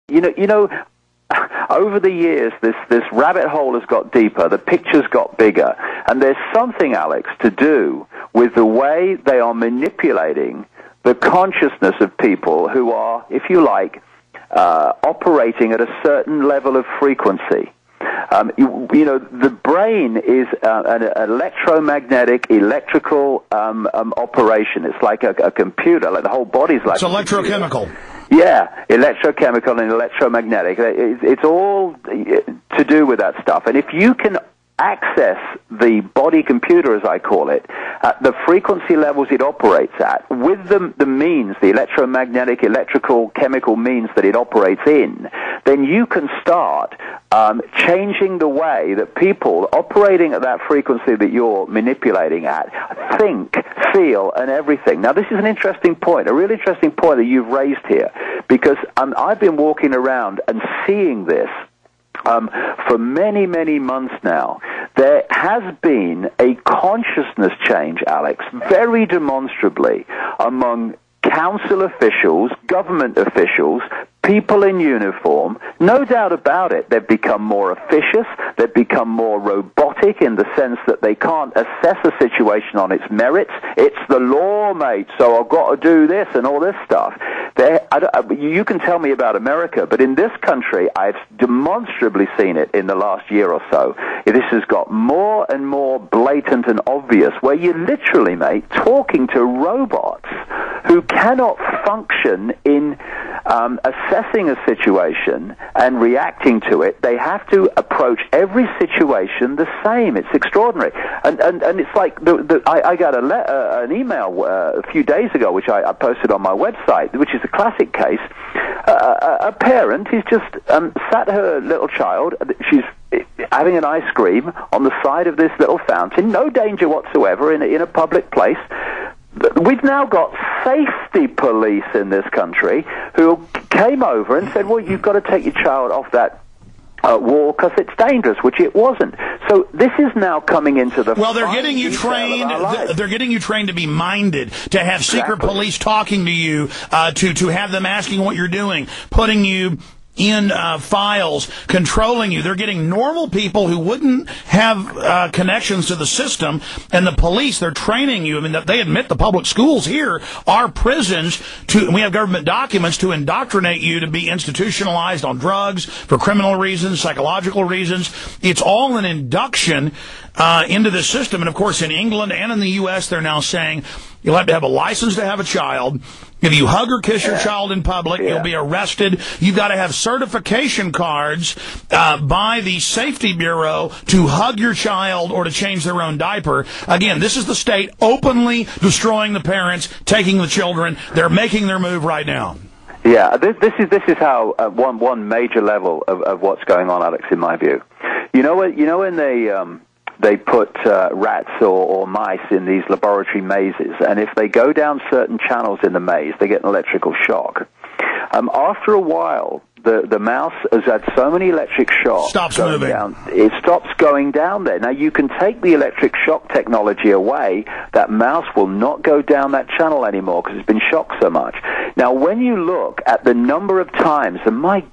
Over the years, this rabbit hole has got deeper, the picture's got bigger, and there's something, Alex, to do with the way they are manipulating the consciousness of people who are, if you like, operating at a certain level of frequency. The brain is an electromagnetic, electrical operation. It's like a computer. Like the whole body's like. It's electrochemical. Yeah, electrochemical and electromagnetic. It's all to do with that stuff. And if you can access the body computer, as I call it, at the frequency levels it operates at, with the means, the electromagnetic, electrical, chemical means that it operates in, then you can start changing the way that people operating at that frequency that you're manipulating at think, feel, and everything. Now, this is an interesting point, a really interesting point that you've raised here, because I've been walking around and seeing this for many, many months now. There has been a consciousness change, Alex, very demonstrably among council officials, government officials, people in uniform. No doubt about it, they've become more officious, they've become more robotic in the sense that they can't assess a situation on its merits. It's the law, mate, so I've got to do this and all this stuff. You can tell me about America, but in this country, I've demonstrably seen it in the last year or so. This has got more and more blatant and obvious, where you're literally, mate, talking to robots who cannot function in assessing a situation and reacting to it. They have to approach every situation the same. It's extraordinary. And it's like, I got an email a few days ago, which I posted on my website, which is a classic case. A parent is just sat her little child, she's having an ice cream on the side of this little fountain, no danger whatsoever in a public place. We've now got safety police in this country who came over and said, well, you've got to take your child off that wall because it's dangerous, which it wasn't. So this is now coming into the they're getting you trained. They're getting you trained to be minded, to have secret police talking to you, to have them asking what you're doing, putting you in files, controlling you. They're getting normal people who wouldn't have connections to the system, and the police, they're training you. I mean, they admit the public schools here are prisons, we have government documents to indoctrinate you to be institutionalized on drugs for criminal reasons, psychological reasons. It's all an induction into the system. And, of course, in England and in the U.S., they're now saying you'll have to have a license to have a child. If you hug or kiss your child in public, you'll be arrested. You've got to have certification cards by the Safety Bureau to hug your child or to change their own diaper. Again, this is the state openly destroying the parents, taking the children. They're making their move right now. Yeah, this is how one major level of what's going on, Alex, in my view. You know when they put rats or mice in these laboratory mazes, and if they go down certain channels in the maze, they get an electrical shock. After a while, the mouse has had so many electric shocks. Stops moving. It stops going down there. Now, you can take the electric shock technology away. That mouse will not go down that channel anymore because it's been shocked so much. Now, when you look at the number of times, and my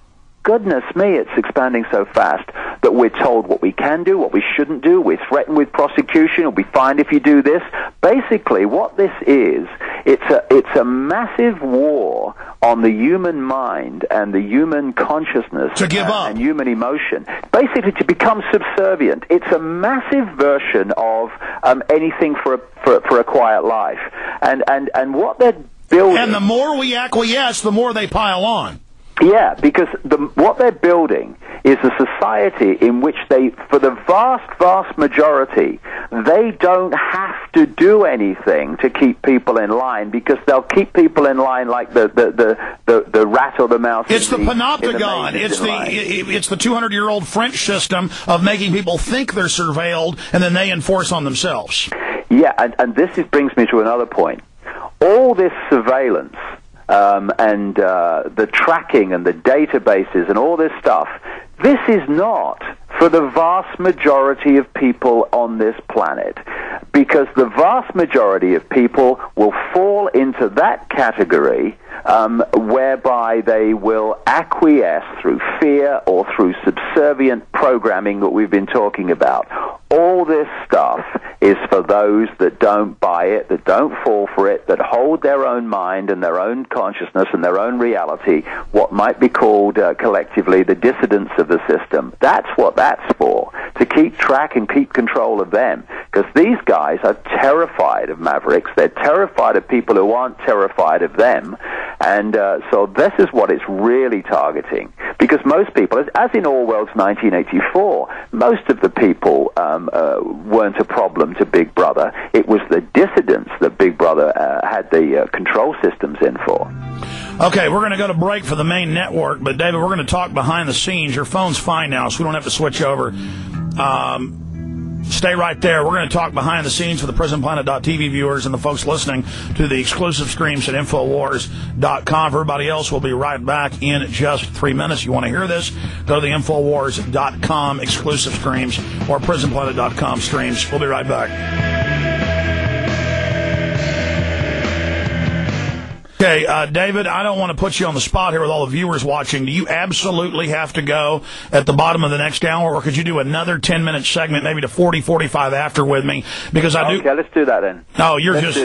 goodness me, it's expanding so fast, that we're told what we can do, what we shouldn't do, we're threatened with prosecution, it'll be fined if you do this. Basically, what this is, it's a massive war on the human mind and the human consciousness to give up. And human emotion, basically to become subservient. It's a massive version of anything for a quiet life. And what they're building... And the more we acquiesce, the more they pile on. Yeah, because what they're building is a society in which they, for the vast, vast majority, they don't have to do anything to keep people in line, because they'll keep people in line like the rat or the mouse. It's the panopticon. It's the 200-year-old French system of making people think they're surveilled, and then they enforce on themselves. Yeah, and this brings me to another point. All this surveillance and the tracking and the databases and all this stuff, this is not for the vast majority of people on this planet, because the vast majority of people will fall into that category whereby they will acquiesce through fear or through subservient programming that we've been talking about. All this stuff is for those that don't buy it, that don't fall for it, that hold their own mind and their own consciousness and their own reality, what might be called collectively the dissidents of the system. That's what that's for, to keep track and keep control of them. Because these guys are terrified of mavericks. They're terrified of people who aren't terrified of them. And so this is what it's really targeting. Because most people, as in Orwell's 1984, most of the people weren't a problem to Big Brother. It was the dissidents that Big Brother had the control systems in for. Okay, we're going to go to break for the main network, but David, we're going to talk behind the scenes. Your phone's fine now, so we don't have to switch over. Stay right there. We're going to talk behind the scenes for the PrisonPlanet.tv viewers and the folks listening to the exclusive streams at Infowars.com. For everybody else, we'll be right back in just 3 minutes. You want to hear this? Go to the Infowars.com exclusive streams or PrisonPlanet.com streams. We'll be right back. Okay, David, I don't want to put you on the spot here with all the viewers watching. Do you absolutely have to go at the bottom of the next hour, or could you do another 10-minute segment, maybe to 40, 45 after with me? Because I do. Okay, let's do that then. Oh, you're just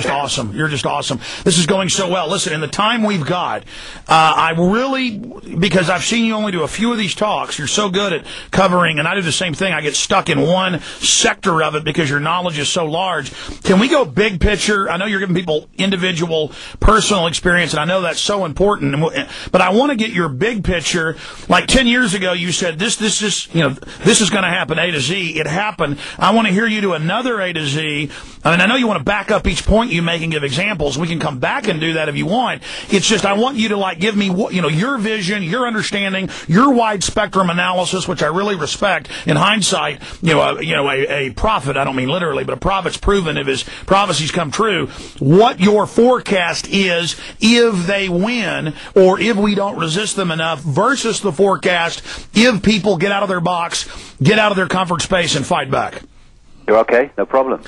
awesome. You're just awesome. This is going so well. Listen, in the time we've got, I really, because I've seen you only do a few of these talks, you're so good at covering, and I do the same thing. I get stuck in one sector of it because your knowledge is so large. Can we go big picture? I know you're giving people individual personal experience, and I know that's so important, but I want to get your big picture. Like 10 years ago, you said this is going to happen A to Z. It happened. I want to hear you do another A to Z. I mean, I know you want to back up each point you make and give examples. We can come back and do that if you want. It's just I want you to give me your vision, your understanding, your wide spectrum analysis, which I really respect. In hindsight, a prophet. I don't mean literally, but a prophet's proven if his prophecies come true. What your forecast is if they win or if we don't resist them enough versus the forecast if people get out of their box, get out of their comfort space, and fight back. You're okay, no problem.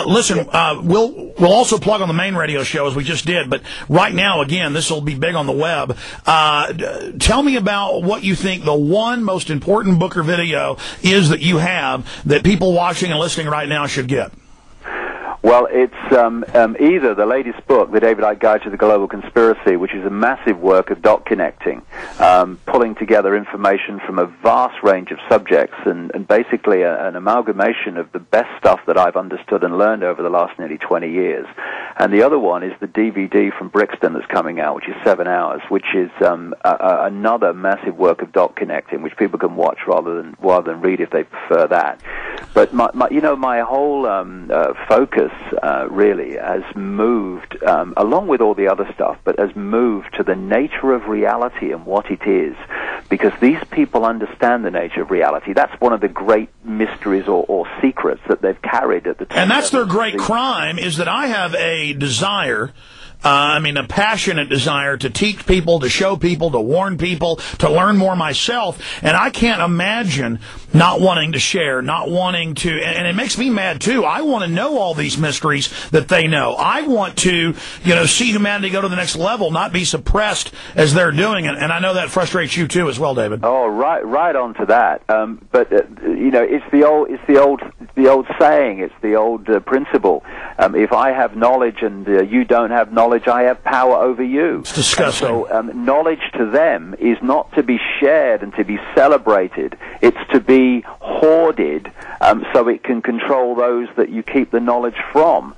Listen, we'll also plug on the main radio show as we just did, but right now, again, this will be big on the web. Tell me about what you think the one most important book or video is that you have that people watching and listening right now should get. Well, it's either the latest book, The David Icke Guide to the Global Conspiracy, which is a massive work of dot connecting, pulling together information from a vast range of subjects and basically an amalgamation of the best stuff that I've understood and learned over the last nearly 20 years. And the other one is the DVD from Brixton that's coming out, which is 7 hours, which is another massive work of dot connecting, which people can watch rather than read if they prefer that. But my whole focus really has moved, along with all the other stuff, but has moved to the nature of reality and what it is, because these people understand the nature of reality. That's one of the great mysteries or secrets that they've carried at the time. And that's their great crime, is that I have a desire, a passionate desire to teach people, to show people, to warn people, to learn more myself. And I can't imagine not wanting to share, not wanting to, and it makes me mad too. I want to know all these mysteries that they know. I want to, see humanity go to the next level, not be suppressed as they're doing it. And I know that frustrates you too as well, David. Oh, right on to that. But it's the old saying, it's the old principle. If I have knowledge and you don't have knowledge, I have power over you. It's disgusting. And so knowledge to them is not to be shared and to be celebrated. It's to be hoarded so it can control those that you keep the knowledge from.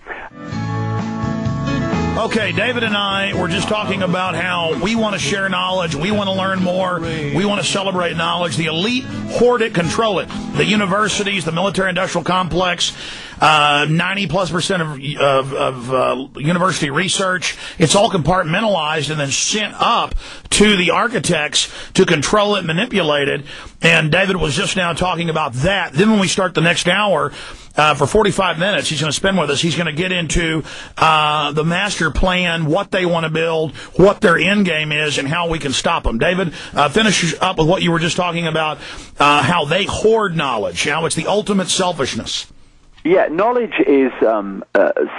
Okay, David and I were just talking about how we want to share knowledge, we want to learn more, we want to celebrate knowledge. The elite hoard it, control it. The universities, the military-industrial complex, 90+% of university research, it's all compartmentalized and then sent up to the architects to control it, manipulate it. And David was just now talking about that. Then when we start the next hour, for 45 minutes, he's going to spend with us. He's going to get into the master plan, what they want to build, what their end game is, and how we can stop them. David, finish up with what you were just talking about, how they hoard knowledge, how it's the ultimate selfishness. Yeah, knowledge is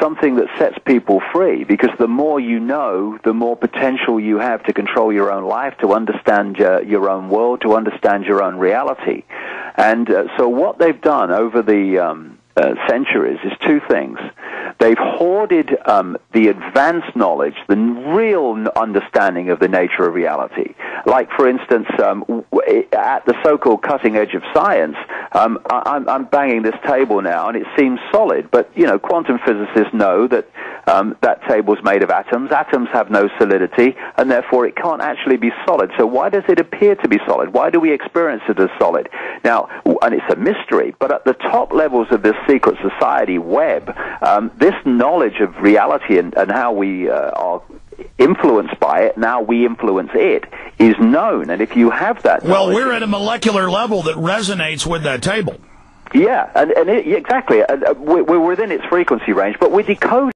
something that sets people free, because the more you know, the more potential you have to control your own life, to understand your own world, to understand your own reality. And so what they've done over the centuries is two things. They've hoarded the advanced knowledge, the real understanding of the nature of reality. Like, for instance, at the so-called cutting edge of science, I'm banging this table now, and it seems solid, but, you know, quantum physicists know that that table's made of atoms. Atoms have no solidity, and therefore it can't actually be solid. So why does it appear to be solid? Why do we experience it as solid? Now, and it's a mystery, but at the top levels of this secret society web, this knowledge of reality and how we are influenced by it, now we influence it, is known. And if you have that knowledge, well, we're at a molecular level that resonates with that table. Yeah, exactly. We're within its frequency range, but we're decoding